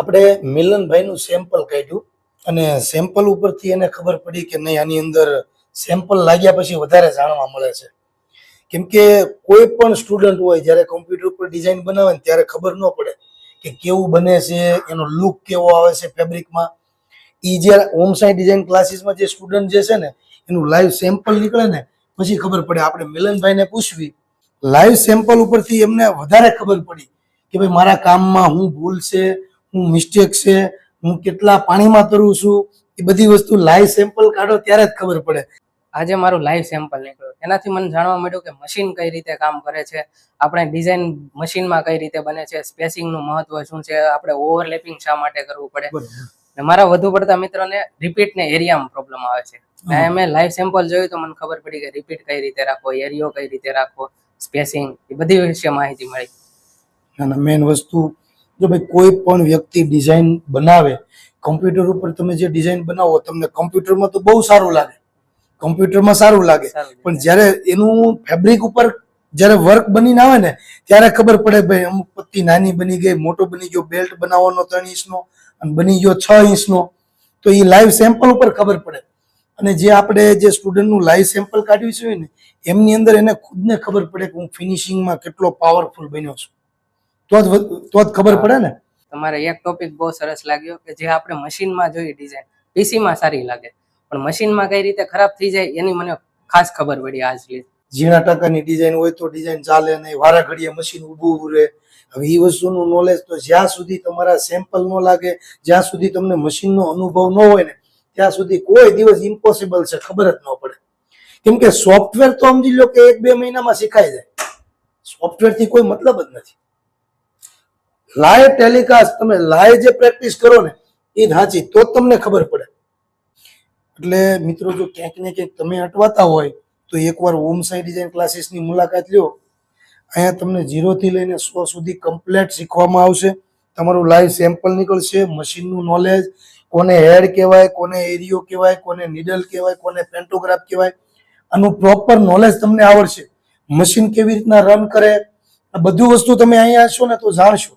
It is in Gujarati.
આપણે મિલનભાઈનું સેમ્પલ કાઢ્યું અને સેમ્પલ ઉપરથી એને ખબર પડી કે નહીં, આની અંદર સેમ્પલ લાગ્યા પછી વધારે જાણવા મળે છે. કેમ કે કોઈ પણ સ્ટુડન્ટ હોય જ્યારે કોમ્પ્યુટર ઉપર ડિઝાઇન બનાવે ને ત્યારે ખબર ન પડે કે કેવું બને છે, એનો લુક કેવો આવે છે ફેબ્રિકમાં. એ જ્યારે હોમ સાયન્સ ડિઝાઇન ક્લાસીસમાં જે સ્ટુડન્ટ જે છે ને એનું લાઈવ સેમ્પલ નીકળે ને પછી ખબર પડે. આપણે મિલનભાઈને પૂછવી, લાઈવ સેમ્પલ ઉપરથી એમને વધારે ખબર પડી કે ભાઈ મારા કામમાં હું ભૂલ છે, હું મિસ્ટેક છે, હું કેટલા પાણીમાં તરું છું, એ બધી વસ્તુ લાઈવ સેમ્પલ કાઢો ત્યારે જ ખબર પડે. આજે મારું લાઈવ સેમ્પલ નીકળ્યું, એનાથી મને જાણવા મળ્યું કે મશીન કઈ રીતે કામ કરે છે, આપણે ડિઝાઇન મશીનમાં કઈ રીતે બને છે, સ્પેસિંગનું મહત્વ શું છે, આપણે ઓવરલેપિંગ શા માટે કરવું પડે. મારા વધુ પડતા મિત્રોને રિપીટ ને એરિયામાં પ્રોબ્લેમ આવે છે. મેં લાઈવ સેમ્પલ જોયું તો મને ખબર પડી કે રિપીટ કઈ રીતે રાખવો, એરિયો કઈ રીતે રાખવો, સ્પેસિંગ, એ બધી વિશે માહિતી મળી. ના મેઇન વસ્તુ, જો ભાઈ કોઈ પણ વ્યક્તિ ડિઝાઇન બનાવે, કમ્પ્યુટર ઉપર તમે જે ડિઝાઇન બનાવો તમને કમ્પ્યુટરમાં તો બહુ સારું લાગે, કમ્પ્યુટરમાં સારું લાગે, પણ જ્યારે એનું ફેબ્રિક ઉપર જ્યારે વર્ક બનીને આવે ને ત્યારે ખબર પડે ભાઈ અમુક પત્તી નાની બની ગઈ, મોટો બની ગયો, બેલ્ટ બનાવવાનો 3 ઇંચનો અને બની ગયો 6 ઇંચનો. તો એ લાઈવ સેમ્પલ ઉપર ખબર પડે. અને જે આપણે જે સ્ટુડન્ટનું લાઈવ સેમ્પલ કાઢ્યું છે ને એમની અંદર એને ખુદને ખબર પડે કે હું ફિનિશિંગમાં કેટલો પાવરફુલ બન્યો છું. તો જ ખબર પડે ને. તમારે એક ટોપિક બહુ સરસ લાગ્યો કે જે આપણે મશીનમાં જોઈ ડિઝાઇન પીસીમાં સારી લાગે, પણ મશીનમાં કઈ રીતે ખરાબ થઈ જાય એની મને ખાસ ખબર પડી આજ લીધે. ઝીણા ટકાની ડિઝાઇન હોય તો ડિઝાઇન ચાલે નહીં, વારા ઘડીએ મશીન ઊભું રહે. હવે એ વસ્તુનું નોલેજ તો જ્યાં સુધી તમારા સેમ્પલ ન લાગે, જ્યાં સુધી તમને મશીનનો અનુભવ ન હોય ને ત્યાં સુધી કોઈ દિવસ ઇમ્પોસિબલ છે, ખબર જ ન પડે. કેમ કે સોફ્ટવેર તો સમજી લો કે 1-2 મહિનામાં શીખાઈ જાય, સોફ્ટવેરથી કોઈ મતલબ જ નથી. લાઈવ ટેલિકાસ્ટ તમે લાઈવ જે પ્રેક્ટિસ કરો ને એ સાચી તો જ તમને ખબર પડે. એટલે મિત્રો જો ક્યાંક ને ક્યાંક તમે અટવાતા હોય તો એકવાર હોમ સાયન્સ ડિઝાઇન ક્લાસીસની મુલાકાત લ્યો. અહીંયા તમને 0 થી લઈને 100 સુધી કમ્પ્લીટ શીખવામાં આવશે. તમારું લાઈવ સેમ્પલ નીકળશે, મશીનનું નોલેજ, કોને હેડ કહેવાય, કોને એરિયો કહેવાય, કોને નીડલ કહેવાય, કોને પેન્ટોગ્રાફ કહેવાય, આનું પ્રોપર નોલેજ તમને આવડશે. મશીન કેવી રીતના રન કરે આ બધું વસ્તુ તમે અહીંયા હશો ને તો જાણશો.